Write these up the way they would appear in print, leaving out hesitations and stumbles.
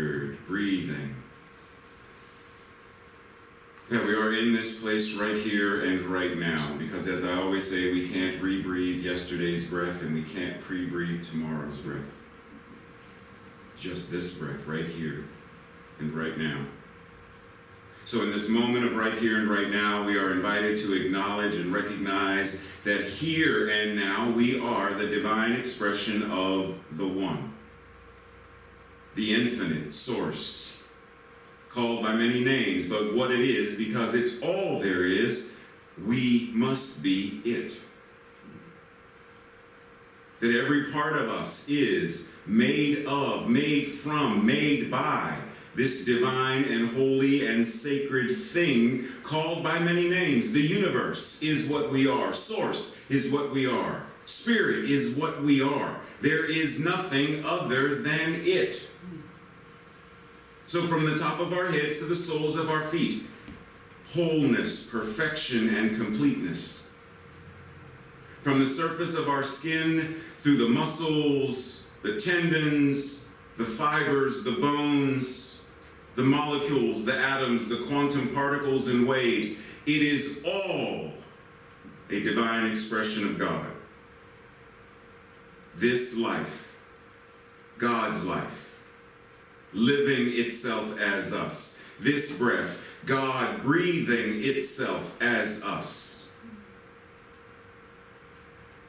word, breathing. That we are in this place right here and right now, because as I always say, we can't rebreathe yesterday's breath and we can't pre-breathe tomorrow's breath. Just this breath right here and right now. So in this moment of right here and right now, we are invited to acknowledge and recognize that here and now we are the divine expression of the One, the infinite source, called by many names, but what it is, because it's all there is, we must be it. That every part of us is made of, made from, made by this divine and holy and sacred thing called by many names. The universe is what we are. Source is what we are. Spirit is what we are. There is nothing other than it. So from the top of our heads to the soles of our feet, wholeness, perfection, and completeness. From the surface of our skin through the muscles, the tendons, the fibers, the bones, the molecules, the atoms, the quantum particles and waves, it is all a divine expression of God. This life, God's life, living itself as us. This breath, God breathing itself as us.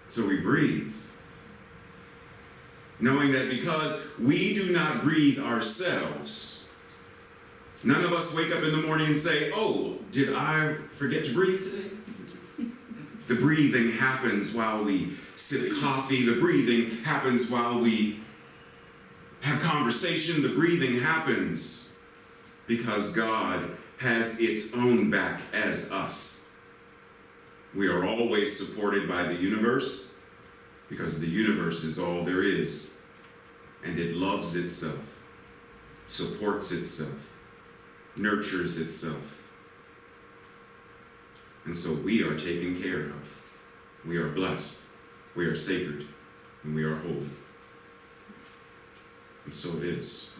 So we breathe, knowing that because we do not breathe ourselves, none of us wake up in the morning and say, oh, did I forget to breathe today? The breathing happens while we sip coffee. The breathing happens while we have conversation. The breathing happens because God has its own back as us. We are always supported by the universe because the universe is all there is, and it loves itself, supports itself, nurtures itself. And so we are taken care of. We are blessed, we are sacred, and we are holy. And so it is.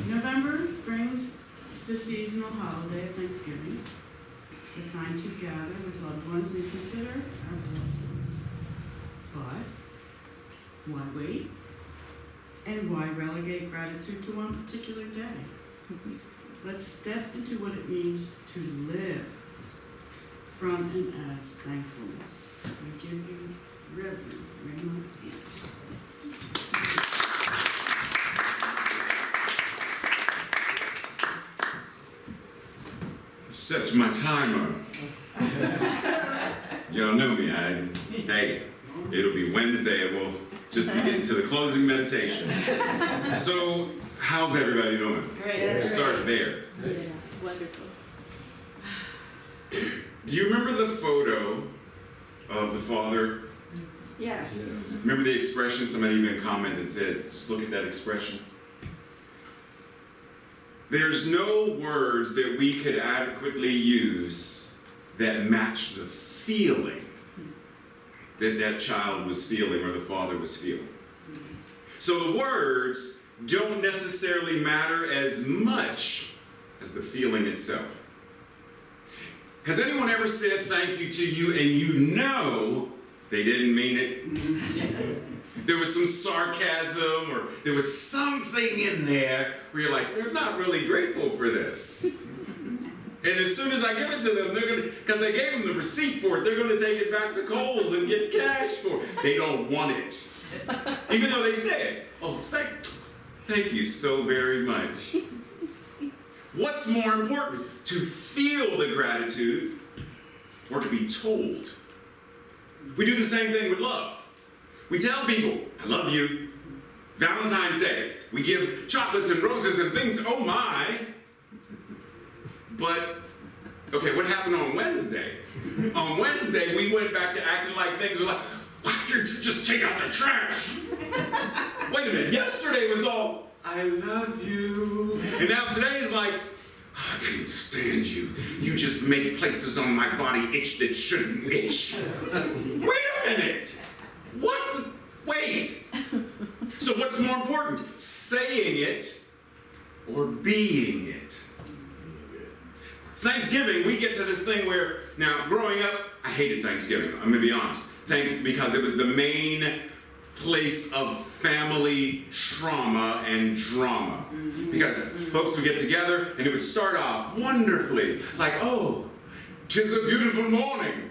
November brings the seasonal holiday of Thanksgiving, the time to gather with loved ones and consider our blessings. But why wait? And why relegate gratitude to one particular day? Let's step into what it means to live from and as thankfulness. I give you Reverend Raymont. Set my timer. Y'all know me. Hey, it'll be Wednesday and we'll just be getting to the closing meditation. So, how's everybody doing? Great. Start there. Yeah, wonderful. Do you remember the photo of the father? Yes. Remember the expression? Somebody even commented and said, just look at that expression. There's no words that we could adequately use that match the feeling that that child was feeling or the father was feeling. So the words don't necessarily matter as much as the feeling itself. Has anyone ever said thank you to you and you know they didn't mean it? Yes. There was some sarcasm or there was something in there where you're like, they're not really grateful for this. And as soon as I give it to them, they're gonna, because they gave them the receipt for it, they're gonna take it back to Kohl's and get cash for it. They don't want it. Even though they said, oh, thank you so very much. What's more important, to feel the gratitude or to be told? We do the same thing with love. We tell people, I love you. Valentine's Day, we give chocolates and roses and things, oh my. But, okay, what happened on Wednesday? On Wednesday, we went back to acting like things were like, why did you just take out the trash? Wait a minute, yesterday was all, I love you. And now today's like, I can't stand you. You just make places on my body itch that shouldn't itch. Wait a minute. What? Wait. buying it or being it. Thanksgiving, we get to this thing where, now growing up, I hated Thanksgiving, I'm gonna be honest. Because it was the main place of family trauma and drama. Because folks would get together and it would start off wonderfully, like, oh, 'tis a beautiful morning.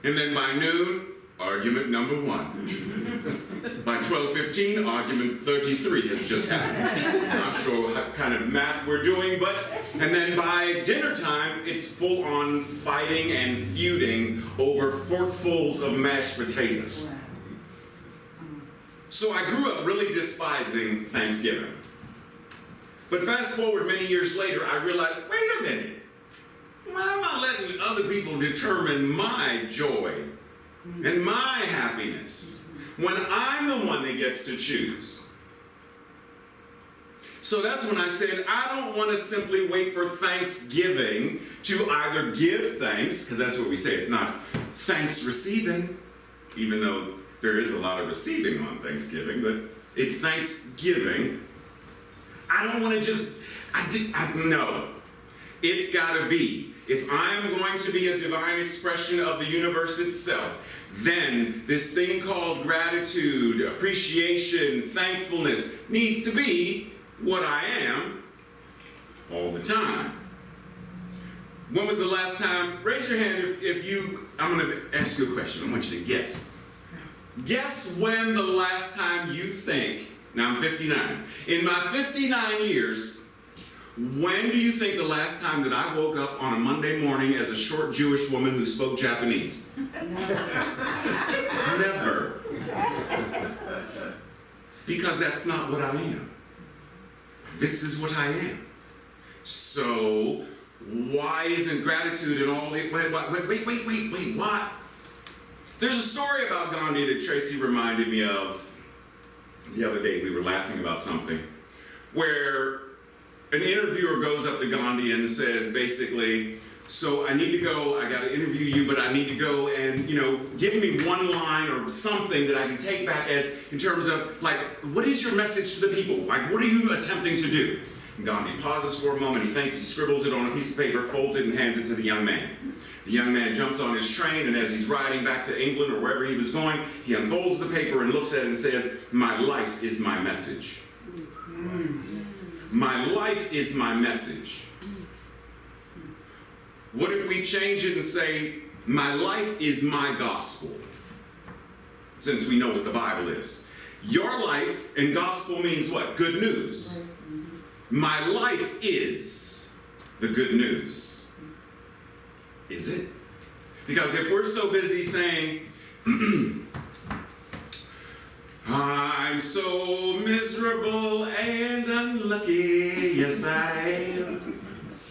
And then by noon, argument number 1. By 12:15, argument 33 has just happened. Not sure what kind of math we're doing, and then by dinner time, it's full on fighting and feuding over forkfuls of mashed potatoes. So I grew up really despising Thanksgiving. But fast forward many years later, I realized, wait a minute. Why am I letting other people determine my joy and my happiness when I'm the one that gets to choose? So that's when I said, I don't want to simply wait for Thanksgiving to either give thanks, because that's what we say, it's not thanks receiving, even though there is a lot of receiving on Thanksgiving, but it's Thanksgiving. I don't want to just, no. It's got to be. If I'm going to be a divine expression of the universe itself, then this thing called gratitude, appreciation, thankfulness needs to be what I am all the time. When was the last time, raise your hand if you, I'm going to ask you a question. I want you to guess. Guess when the last time you think, now I'm 59, in my 59 years, when do you think the last time that I woke up on a Monday morning as a short Jewish woman who spoke Japanese? Never. Because that's not what I am. This is what I am. So, why isn't gratitude and all the, wait, what? There's a story about Gandhi that Tracy reminded me of the other day. We were laughing about something, where an interviewer goes up to Gandhi and says, basically, so I need to go, I got to interview you, but I need to go and, give me one line or something that I can take back as, in terms of, like, what is your message to the people? Like, what are you attempting to do? And Gandhi pauses for a moment, he thinks, he scribbles it on a piece of paper, folds it, and hands it to the young man. The young man jumps on his train, and as he's riding back to England or wherever he was going, he unfolds the paper and looks at it and says, my life is my message. My life is my message. What if we change it and say, my life is my gospel? Since we know what the Bible is. Your life, and gospel means what? Good news. My life is the good news. Is it? Because if we're so busy saying, I'm so miserable and unlucky, yes I am,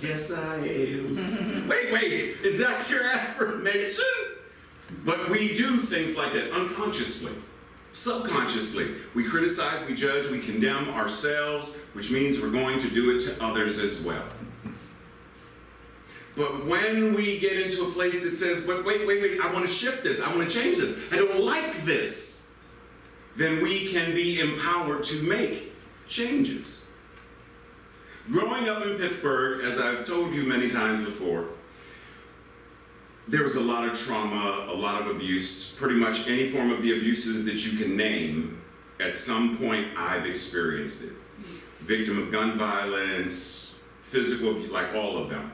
yes I am. Wait, is that your affirmation? But we do things like that unconsciously, subconsciously. We criticize, we judge, we condemn ourselves, which means we're going to do it to others as well. But when we get into a place that says, but wait, I want to shift this, I want to change this, I don't like this, then we can be empowered to make changes. Growing up in Pittsburgh, as I've told you many times before, there was a lot of trauma, a lot of abuse, pretty much any form of the abuses that you can name, at some point I've experienced it. Victim of gun violence, physical abuse, like all of them.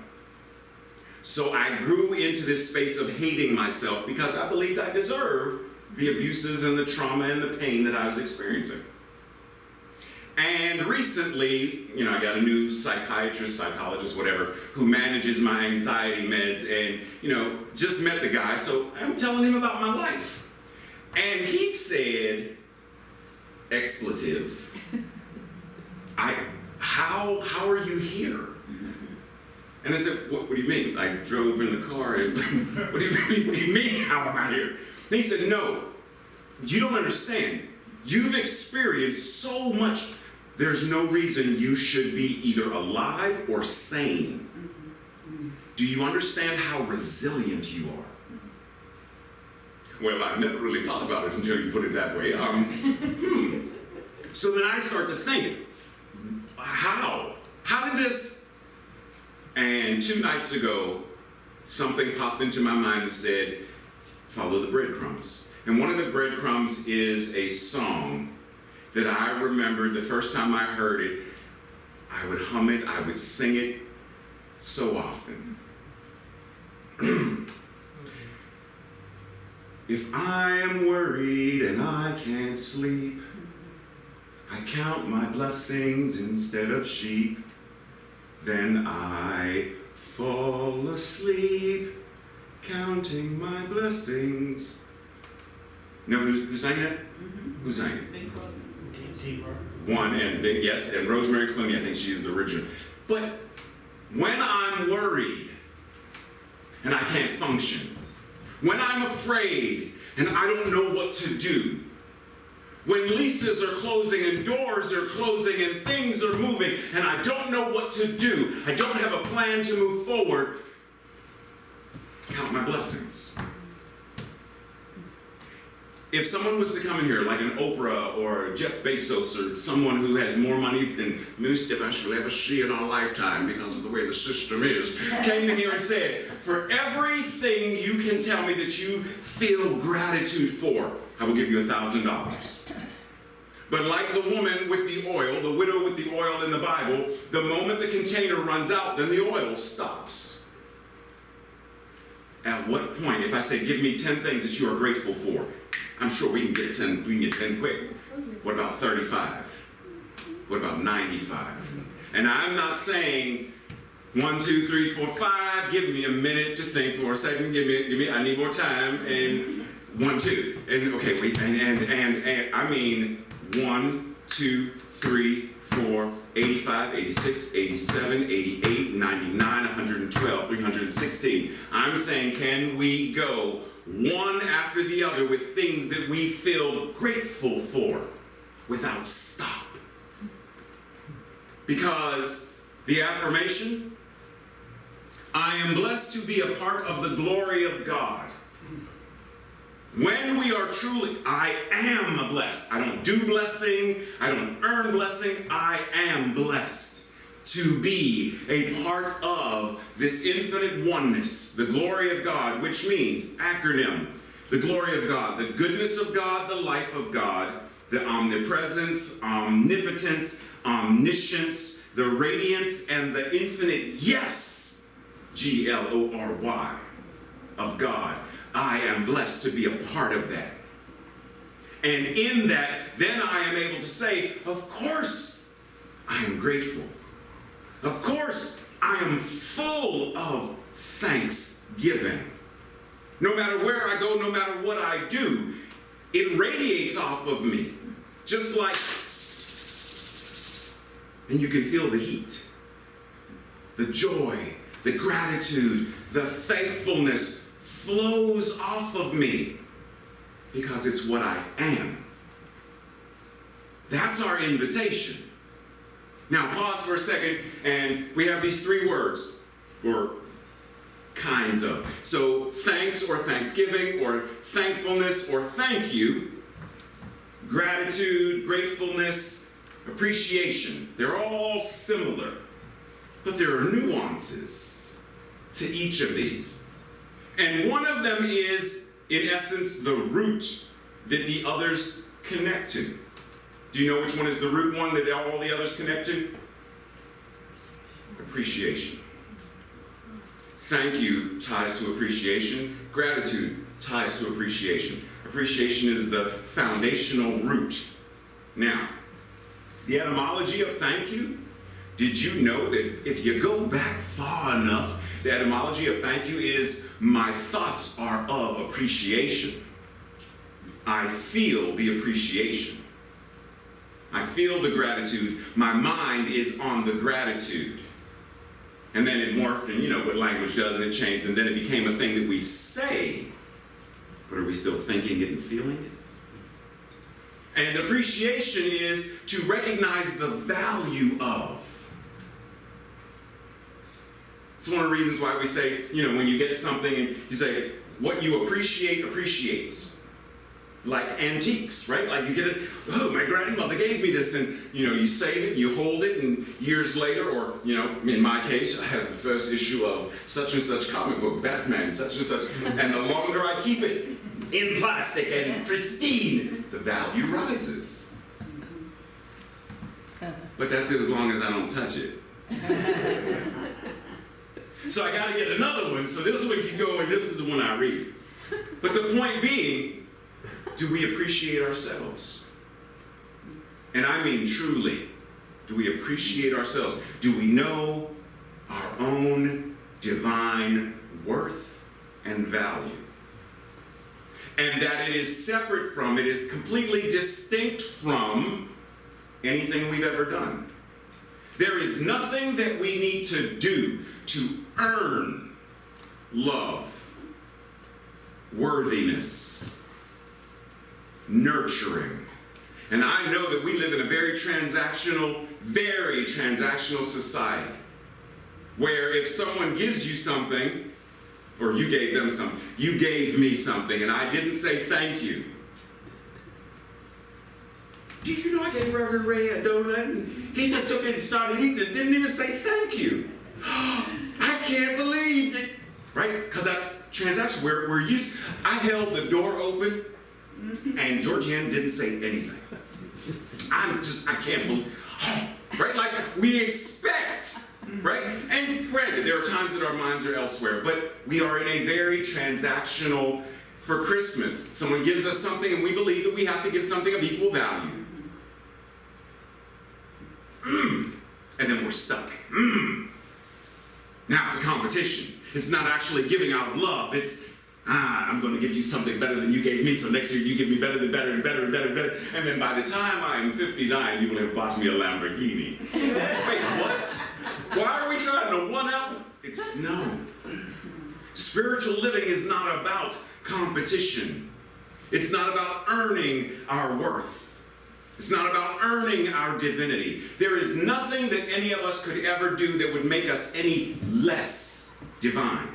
So I grew into this space of hating myself because I believed I deserved the abuses and the trauma and the pain that I was experiencing. And recently, I got a new psychiatrist, psychologist, whatever, who manages my anxiety meds and, just met the guy, so I'm telling him about my life. And he said, expletive, how are you here? And I said, what do you mean? I drove in the car and, what do you mean, how am I here? And he said, no, you don't understand. You've experienced so much. There's no reason you should be either alive or sane. Do you understand how resilient you are? Well, I've never really thought about it until you put it that way. So then I start to think, how? How did this? And 2 nights ago, something popped into my mind that said, follow the breadcrumbs. And one of the breadcrumbs is a song that I remembered the first time I heard it. I would hum it, I would sing it so often. If I am worried and I can't sleep, I count my blessings instead of sheep. Then I fall asleep, counting my blessings. Know who sang that? Mm-hmm. Who sang it? Big brother. One, and yes, and Rosemary Clooney, I think she is the original. But when I'm worried and I can't function, when I'm afraid and I don't know what to do, when leases are closing and doors are closing and things are moving and I don't know what to do, I don't have a plan to move forward, count my blessings. If someone was to come in here, like an Oprah or Jeff Bezos or someone who has more money than most of us will ever see in our lifetime because of the way the system is, came in here and said, for everything you can tell me that you feel gratitude for, I will give you $1,000. But like the woman with the oil, the widow with the oil in the Bible, the moment the container runs out, then the oil stops. At what point, if I say, give me 10 things that you are grateful for, I'm sure we can get 10, we can get 10 quick. What about 35? What about 95? And I'm not saying 1, 2, 3, 4, 5, give me a minute to think for a second, give me, I need more time, and 1, 2. And okay, wait, and I mean 1, 2, 3, 4, 85, 86, 87, 88, 99, 112, 316. I'm saying, can we go one after the other with things that we feel grateful for without stop? Because the affirmation, I am blessed to be a part of the glory of God. When we are truly, I am blessed. I don't do blessing, I don't earn blessing, I am blessed to be a part of this infinite oneness, the glory of God, which means, acronym, the glory of God, the goodness of God, the life of God, the omnipresence, omnipotence, omniscience, the radiance, and the infinite yes, G-L-O-R-Y, of God. I am blessed to be a part of that. And in that, then I am able to say, of course, I am grateful. Of course, I am full of thanksgiving. No matter where I go, no matter what I do, it radiates off of me. Just like, and you can feel the heat, the joy, the gratitude, the thankfulness flows off of me because it's what I am. That's our invitation. Now pause for a second, and we have these 3 words, or kinds of. So thanks or thanksgiving or thankfulness or thank you, gratitude, gratefulness, appreciation. They're all similar, but there are nuances to each of these. And one of them is, in essence, the root that the others connect to. Do you know which one is the root one that all the others connect to? Appreciation. Thank you ties to appreciation. Gratitude ties to appreciation. Appreciation is the foundational root. Now, the etymology of thank you, did you know that if you go back far enough, the etymology of thank you is my thoughts are of appreciation. I feel the appreciation. I feel the gratitude. My mind is on the gratitude. And then it morphed, and you know what language does, and it changed, and then it became a thing that we say, but are we still thinking it and feeling it? And appreciation is to recognize the value of. It's one of the reasons why we say, you know, when you get something and you say, what you appreciate appreciates. like antiques, right? Like you get it, oh, my grandmother gave me this, and you save it, you hold it, and years later, or in my case, I have the first issue of such and such comic book, Batman, such and such, and the longer I keep it in plastic and pristine, the value rises. But that's it as long as I don't touch it. So I gotta get another one, so this one can go, and this is the one I read. But the point being, do we appreciate ourselves? And I mean truly, do we appreciate ourselves? Do we know our own divine worth and value? And that it is separate from, it is completely distinct from anything we've ever done. There is nothing that we need to do to earn love, worthiness, nurturing. And I know that we live in a very transactional society, where if someone gives you something, or you gave them something, you gave me something, and I didn't say thank you. Did you know I gave Reverend Ray a donut, and he just took it and started eating it, didn't even say thank you? I can't believe it. Right? Because that's transaction. We're used. I held the door open, and Georgianne didn't say anything. I can't believe. Right? Like we expect. Right? And granted, there are times that our minds are elsewhere, but we are in a very transactional. For Christmas, someone gives us something, and we believe that we have to give something of equal value. And then we're stuck. Now it's a competition. It's not actually giving out of love. It's, I'm going to give you something better than you gave me, so next year you give me better than better and better and better and better. And then by the time I am 59, you will have bought me a Lamborghini. Wait, what? Why are we trying to one-up? It's no. Spiritual living is not about competition. It's not about earning our worth. It's not about earning our divinity. There is nothing that any of us could ever do that would make us any less divine.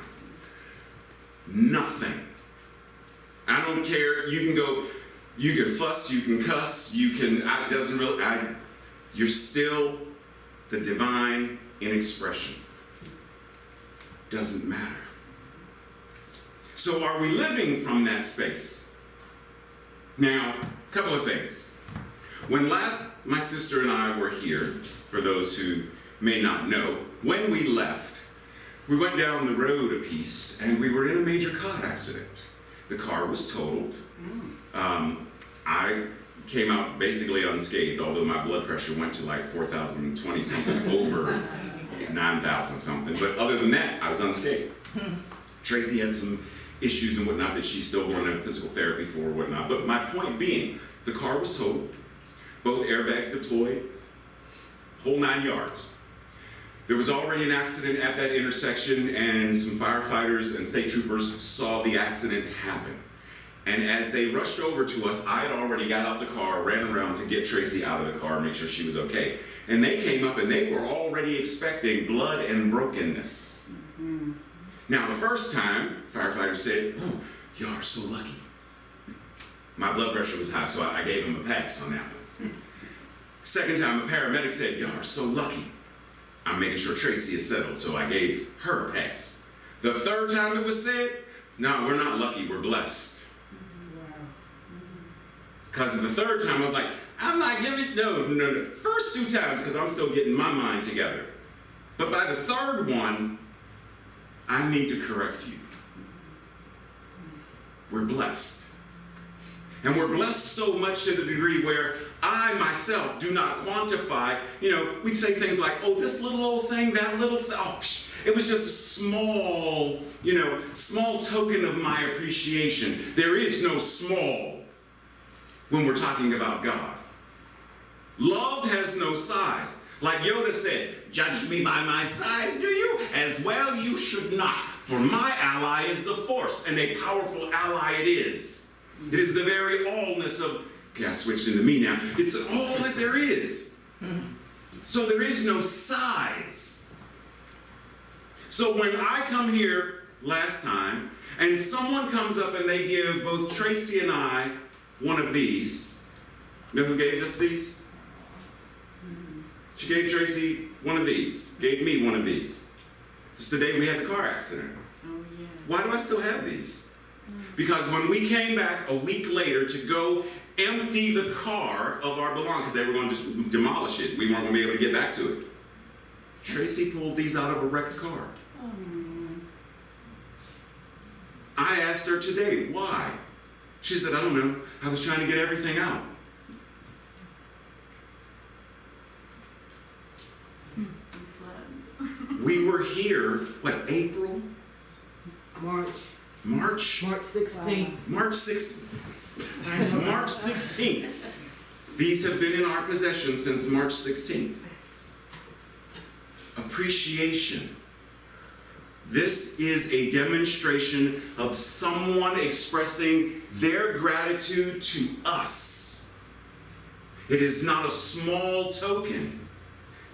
Nothing. I don't care. You can go, you can fuss, you can cuss, you can, it doesn't really, you're still the divine in expression. Doesn't matter. So are we living from that space? Now, a couple of things. When last my sister and I were here, for those who may not know, when we left, we went down the road a piece and we were in a major car accident. The car was totaled. I came out basically unscathed, although my blood pressure went to like 4,020 something, over 9,000 something. But other than that, I was unscathed. Tracy had some issues and whatnot that she's still going to have physical therapy for or whatnot. But my point being, the car was totaled, both airbags deployed, whole 9 yards. There was already an accident at that intersection, and some firefighters and state troopers saw the accident happen. And as they rushed over to us, I had already got out the car, ran around to get Tracy out of the car, make sure she was okay. And they came up and they were already expecting blood and brokenness. Mm-hmm. Now, the first time, firefighters said, "Oh, you are so lucky." My blood pressure was high, so I gave him a pass on that one. Second time, a paramedic said, "You are so lucky. I'm making sure Tracy is settled," so I gave her a pass. The third time it was said, "No, we're not lucky, we're blessed." Because of the third time, I was like, I'm not giving, no. First 2 times, because I'm still getting my mind together. But by the third one, I need to correct you. We're blessed. And we're blessed so much to the degree where I myself do not quantify, we'd say things like, oh, this little old thing, that little thing, it was just a small, small token of my appreciation. There is no small when we're talking about God. Love has no size. Like Yoda said, "Judge me by my size, do you? As well you should not, for my ally is the Force, and a powerful ally it is." It is the very allness of, okay, I switched into me now. It's all that there is. So there is no size. So when I come here last time, and someone comes up and they give both Tracy and I one of these. You know who gave us these? She gave Tracy one of these, gave me one of these. It's the day we had the car accident. Oh, yeah. Why do I still have these? Because when we came back a week later to go empty the car of our belongings, because they were going to just demolish it, we weren't going to be able to get back to it. Tracy pulled these out of a wrecked car. I asked her today, why? She said, I don't know. I was trying to get everything out. We were here, what, April? March March? 16th. March 16th. March 16th. These have been in our possession since March 16th. Appreciation. This is a demonstration of someone expressing their gratitude to us. It is not a small token.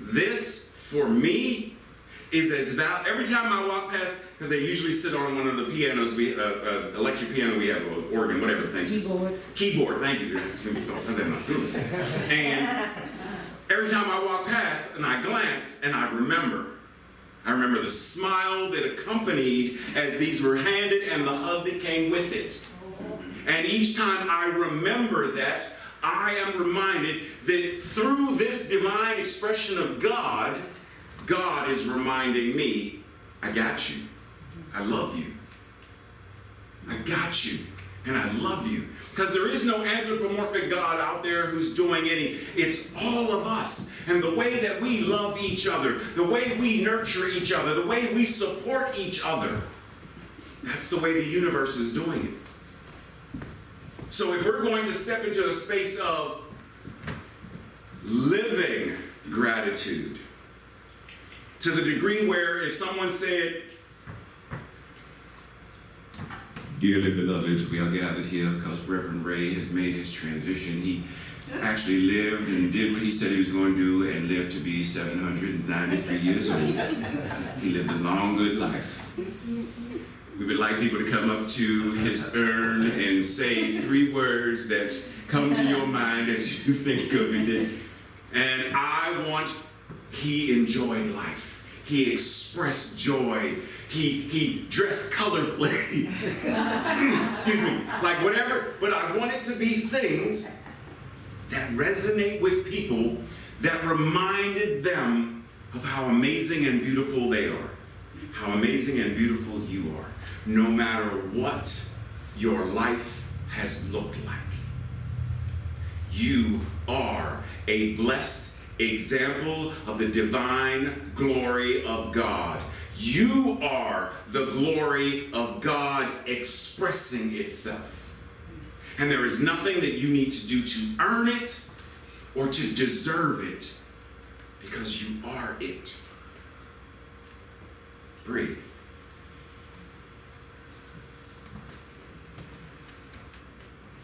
This, for me, is as valuable. Every time I walk past, because they usually sit on one of the pianos, electric piano we have, or organ, whatever the thing is. Keyboard, thank you. And every time I walk past and I glance and I remember the smile that accompanied as these were handed and the hug that came with it. And each time I remember that, I am reminded that through this divine expression of God, God is reminding me, I got you. I love you. I got you. And I love you. Because there is no anthropomorphic God out there who's doing any. It's all of us. And the way that we love each other, the way we nurture each other, the way we support each other, that's the way the universe is doing it. So if we're going to step into the space of living gratitude, to the degree where if someone said, dearly beloved, we are gathered here because Reverend Ray has made his transition. He actually lived and did what he said he was going to do and lived to be 793 years old. He lived a long, good life. We would like people to come up to his urn and say 3 words that come to your mind as you think of it. And I want, he enjoyed life. He expressed joy. He dressed colorfully. Excuse me. Like whatever, but I want it to be things that resonate with people that reminded them of how amazing and beautiful they are. How amazing and beautiful you are. No matter what your life has looked like. You are a blessed example of the divine glory of God. You are the glory of God expressing itself. And there is nothing that you need to do to earn it or to deserve it, because you are it. Breathe.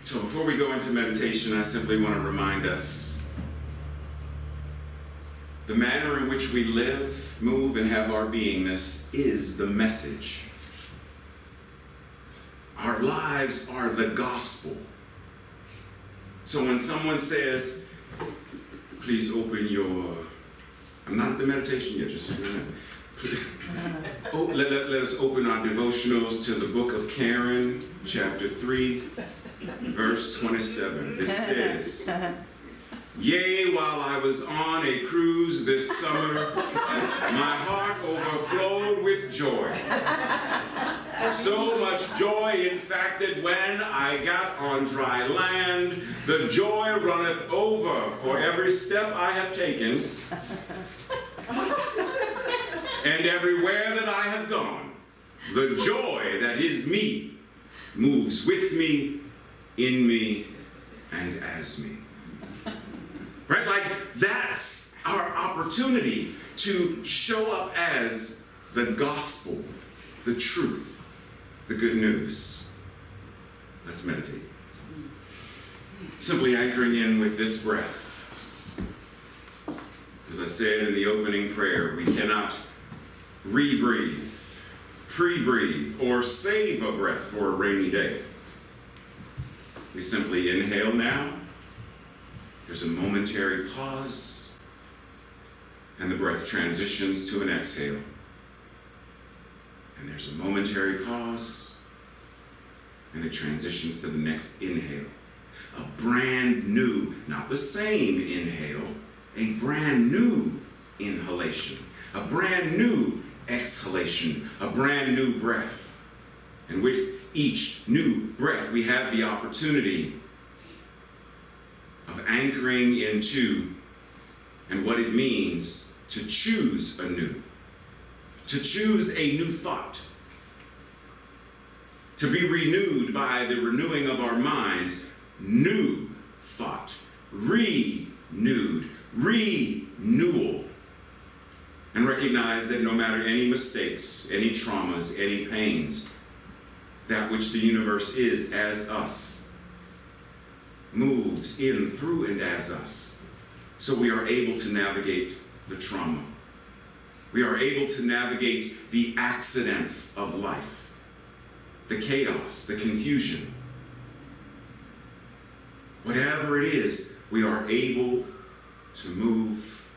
So before we go into meditation, I simply want to remind us the manner in which we live, move, and have our beingness is the message. Our lives are the gospel. So when someone says, please open your, I'm not at the meditation yet, just a minute. Oh, let us open our devotionals to the book of Karen, chapter 3, verse 27. It says, yea, while I was on a cruise this summer, my heart overflowed with joy. So much joy, in fact, that when I got on dry land, the joy runneth over for every step I have taken, and everywhere that I have gone. The joy that is me moves with me, in me, and as me. Right? Like, that's our opportunity to show up as the gospel, the truth, the good news. Let's meditate. Simply anchoring in with this breath. As I said in the opening prayer, we cannot rebreathe, pre-breathe, or save a breath for a rainy day. We simply inhale now. There's a momentary pause, and the breath transitions to an exhale. And there's a momentary pause, and it transitions to the next inhale. A brand new, not the same inhale, a brand new inhalation, a brand new exhalation, a brand new breath. And with each new breath, we have the opportunity of anchoring into and what it means to choose anew, to choose a new thought, to be renewed by the renewing of our minds, new thought, renewed, renewal, and recognize that no matter any mistakes, any traumas, any pains, that which the universe is as us moves in, through, and as us. So we are able to navigate the trauma. We are able to navigate the accidents of life, the chaos, the confusion. Whatever it is, we are able to move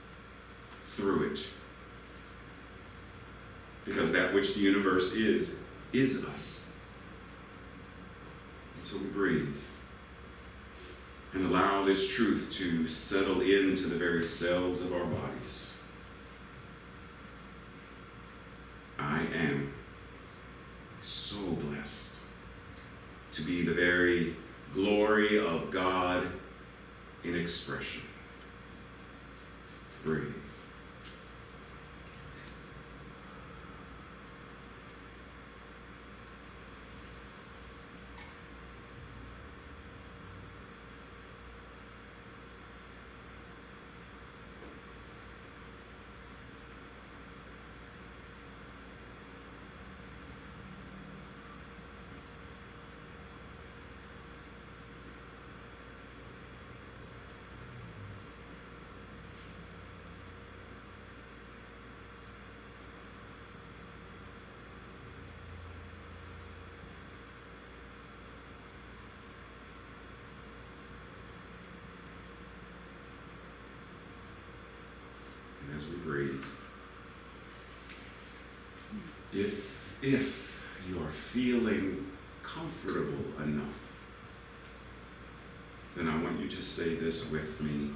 through it. Because that which the universe is us. And so we breathe and allow this truth to settle into the very cells of our bodies. I am so blessed to be the very glory of God in expression. Breathe. As we breathe, if you are feeling comfortable enough, then I want you to say this with me.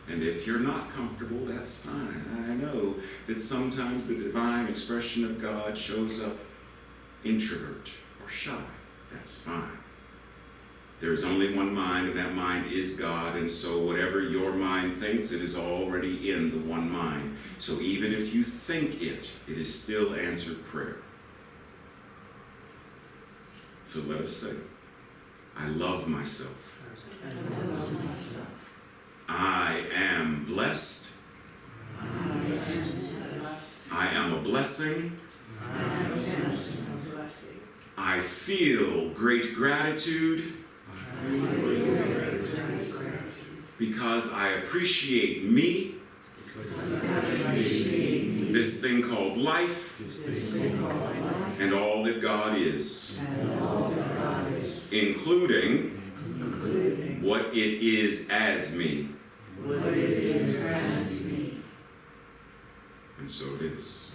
And if you're not comfortable, that's fine. I know that sometimes the divine expression of God shows up introvert or shy. That's fine. There is only one mind, and that mind is God, and so whatever your mind thinks, it is already in the one mind. So even if you think it, it is still answered prayer. So let us say, I love myself. I am blessed. I am a blessing. I feel great gratitude. Because I appreciate me, this thing called life, and all that God is, including what it is as me. And so it is.